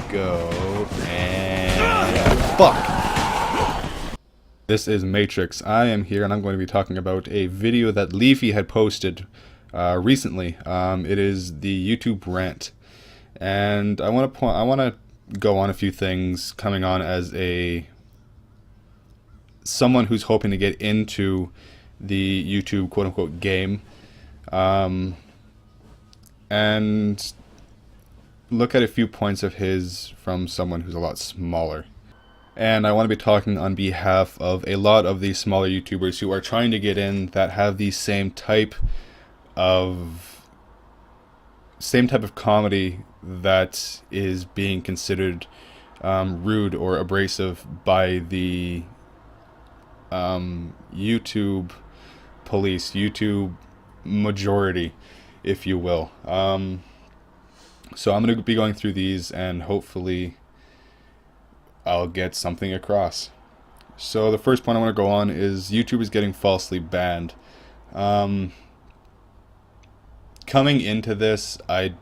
go, and fuck! This is Matrix. I am here and I'm going to be talking about a video that Leafy had posted recently. It is the YouTube rant. And I want to go on a few things coming on as someone who's hoping to get into the YouTube quote-unquote game, and look at a few points of his from someone who's a lot smaller. And I want to be talking on behalf of a lot of these smaller YouTubers who are trying to get in, that have the same type of comedy that is being considered rude or abrasive by the YouTube police, YouTube majority, if you will. So I'm going to be going through these and hopefully I'll get something across. So the first point I want to go on is YouTube is getting falsely banned. Coming into this, I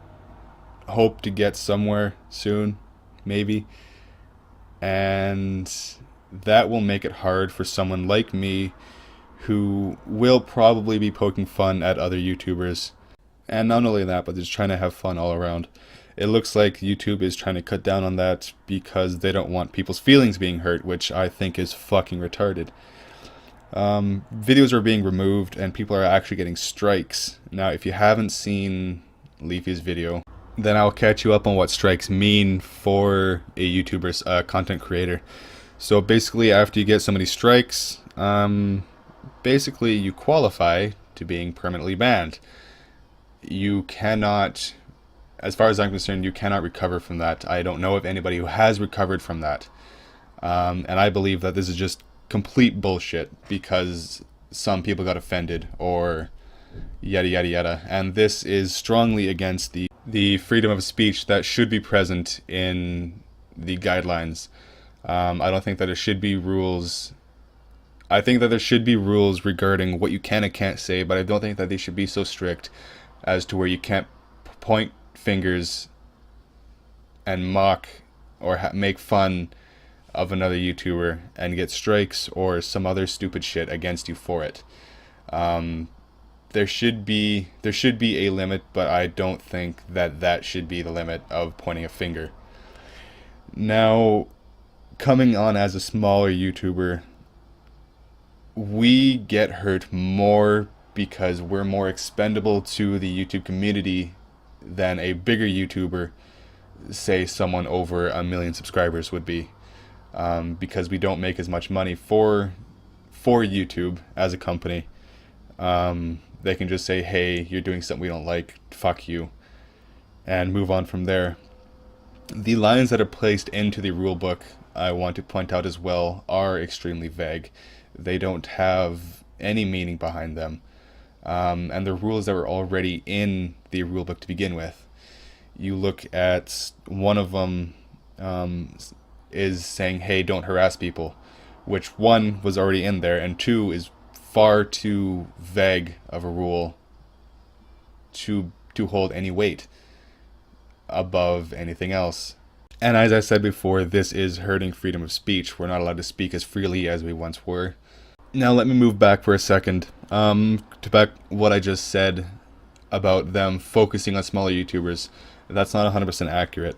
hope to get somewhere soon, maybe, and that will make it hard for someone like me who will probably be poking fun at other YouTubers. And not only that, but just trying to have fun all around. It looks like YouTube is trying to cut down on that because they don't want people's feelings being hurt, which I think is fucking retarded. Videos are being removed and people are actually getting strikes. Now, if you haven't seen Leafy's video, then I'll catch you up on what strikes mean for a YouTuber's content creator. So basically, after you get so many strikes, basically you qualify to being permanently banned. You cannot, as far as I'm concerned, you cannot recover from that. I don't know of anybody who has recovered from that. And I believe that this is just complete bullshit because some people got offended or yada yada yada. And this is strongly against the freedom of speech that should be present in the guidelines. I don't think that there should be rules. I think that there should be rules regarding what you can and can't say, but I don't think that they should be so strict as to where you can't point fingers and mock or make fun of another YouTuber and get strikes or some other stupid shit against you for it. There should be a limit, but I don't think that should be the limit of pointing a finger. Now, coming on as a smaller YouTuber, we get hurt more because we're more expendable to the YouTube community than a bigger YouTuber, say someone over 1 million subscribers, would be, because we don't make as much money for YouTube as a company. They can just say, hey, you're doing something we don't like, fuck you, and move on from there. The lines that are placed into the rulebook, I want to point out as well, are extremely vague. They don't have any meaning behind them. And the rules that were already in the rulebook to begin with. You look at one of them is saying, hey, don't harass people, which one was already in there, and two is far too vague of a rule to hold any weight above anything else. And as I said before, this is hurting freedom of speech. We're not allowed to speak as freely as we once were. Now let me move back for a second to back what I just said about them focusing on smaller YouTubers. That's not 100% accurate.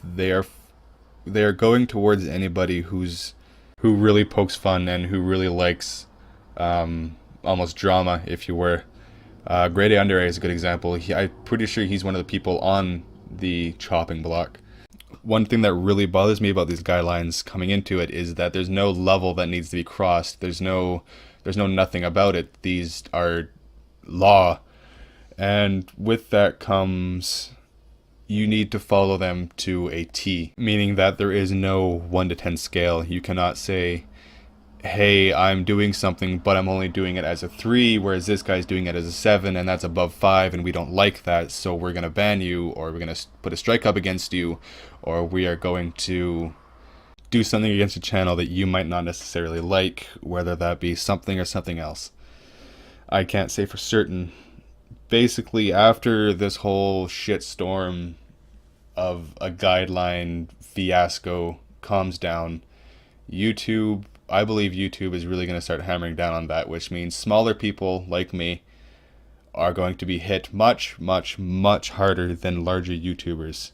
They are going towards anybody who really pokes fun and who really likes almost drama, if you were. Grade A Under A is a good example. I'm pretty sure he's one of the people on the chopping block. One thing that really bothers me about these guidelines coming into it is that there's no level that needs to be crossed. There's no nothing about it. These are law, and with that comes you need to follow them to a T, meaning that there is no 1 to 10 scale. You cannot say, hey, I'm doing something, but I'm only doing it as a 3, whereas this guy's doing it as a 7, and that's above 5, and we don't like that, so we're going to ban you, or we're going to put a strike up against you, or we are going to do something against a channel that you might not necessarily like, whether that be something or something else. I can't say for certain. Basically, after this whole shitstorm of a guideline fiasco calms down, I believe YouTube is really going to start hammering down on that, which means smaller people like me are going to be hit much, much, much harder than larger YouTubers.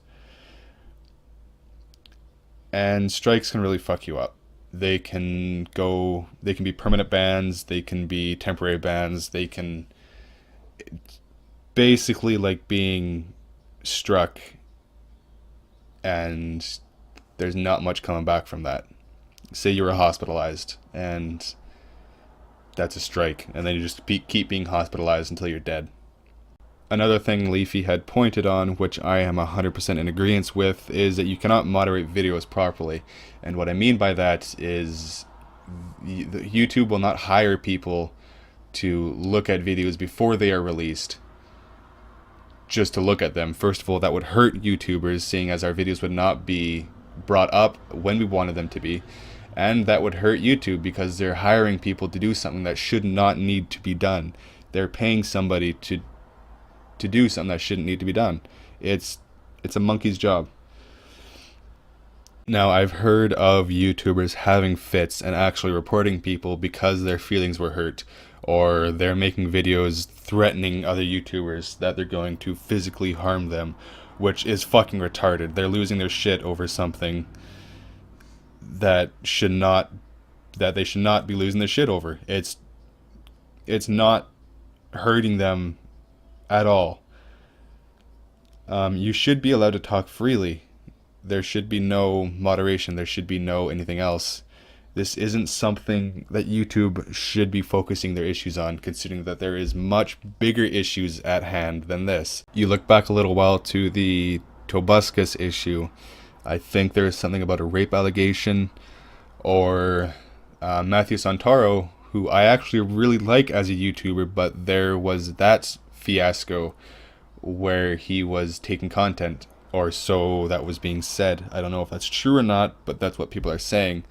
And strikes can really fuck you up. They can be permanent bans, they can be temporary bans, they can basically like being struck and there's not much coming back from that. Say you were hospitalized and that's a strike, and then you just keep being hospitalized until you're dead. Another thing Leafy had pointed on, which I am 100% in agreement with, is that you cannot moderate videos properly. And what I mean by that is YouTube will not hire people to look at videos before they are released just to look at them. First of all, that would hurt YouTubers, seeing as our videos would not be brought up when we wanted them to be. And that would hurt YouTube because they're hiring people to do something that should not need to be done. They're paying somebody to do something that shouldn't need to be done. It's a monkey's job. Now, I've heard of YouTubers having fits and actually reporting people because their feelings were hurt, or they're making videos threatening other YouTubers that they're going to physically harm them, which is fucking retarded. They're losing their shit over something that they should not be losing their shit over. It's not hurting them at all. You should be allowed to talk freely. There should be no moderation. There should be no anything else. This isn't something that YouTube should be focusing their issues on, considering that there is much bigger issues at hand than this. You look back a little while to the Tobuscus issue. I think there is something about a rape allegation, or Matthew Santoro, who I actually really like as a YouTuber, but there was that fiasco where he was taking content, or so that was being said. I don't know if that's true or not, but that's what people are saying.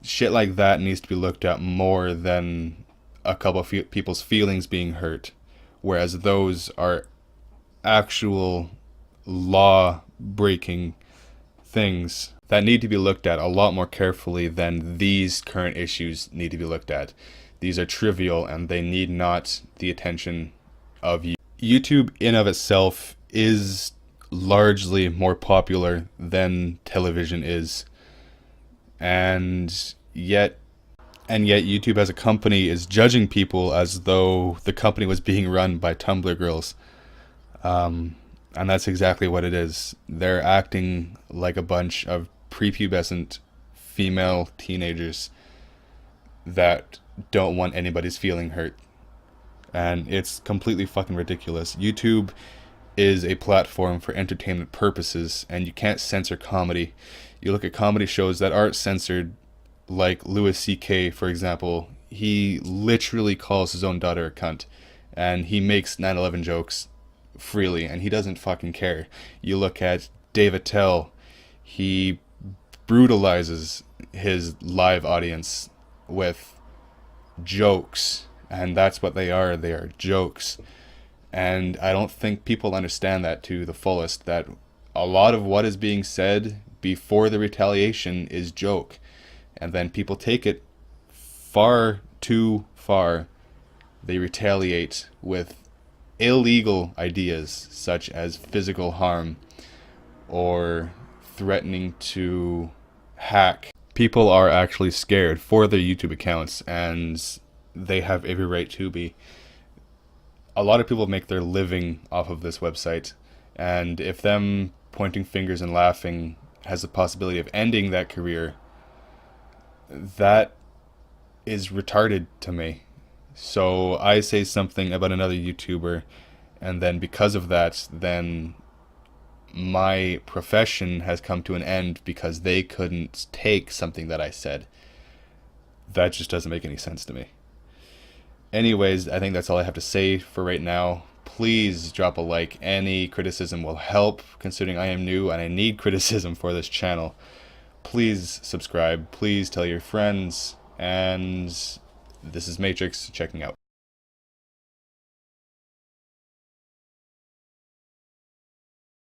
Shit like that needs to be looked at more than a couple of people's feelings being hurt, whereas those are actual law-breaking things that need to be looked at a lot more carefully than these current issues need to be looked at. These are trivial and they need not the attention of you. YouTube in of itself is largely more popular than television is, and yet YouTube as a company is judging people as though the company was being run by Tumblr girls. And that's exactly what it is. They're acting like a bunch of prepubescent female teenagers that don't want anybody's feeling hurt. And it's completely fucking ridiculous. YouTube is a platform for entertainment purposes, and you can't censor comedy. You look at comedy shows that aren't censored, like Louis C.K., for example. He literally calls his own daughter a cunt, and he makes 9/11 jokes freely, and he doesn't fucking care. You look at Dave Attell, he brutalizes his live audience with jokes, and that's what they are jokes. And I don't think people understand that to the fullest, that a lot of what is being said before the retaliation is joke, and then people take it far too far. They retaliate with illegal ideas such as physical harm or threatening to hack. People are actually scared for their YouTube accounts, and they have every right to be. A lot of people make their living off of this website, and if them pointing fingers and laughing has the possibility of ending that career, that is retarded to me. So I say something about another YouTuber, and then because of that, then my profession has come to an end because they couldn't take something that I said. That just doesn't make any sense to me. Anyways, I think that's all I have to say for right now. Please drop a like. Any criticism will help, considering I am new and I need criticism for this channel. Please subscribe. Please tell your friends. And this is Matrix checking out.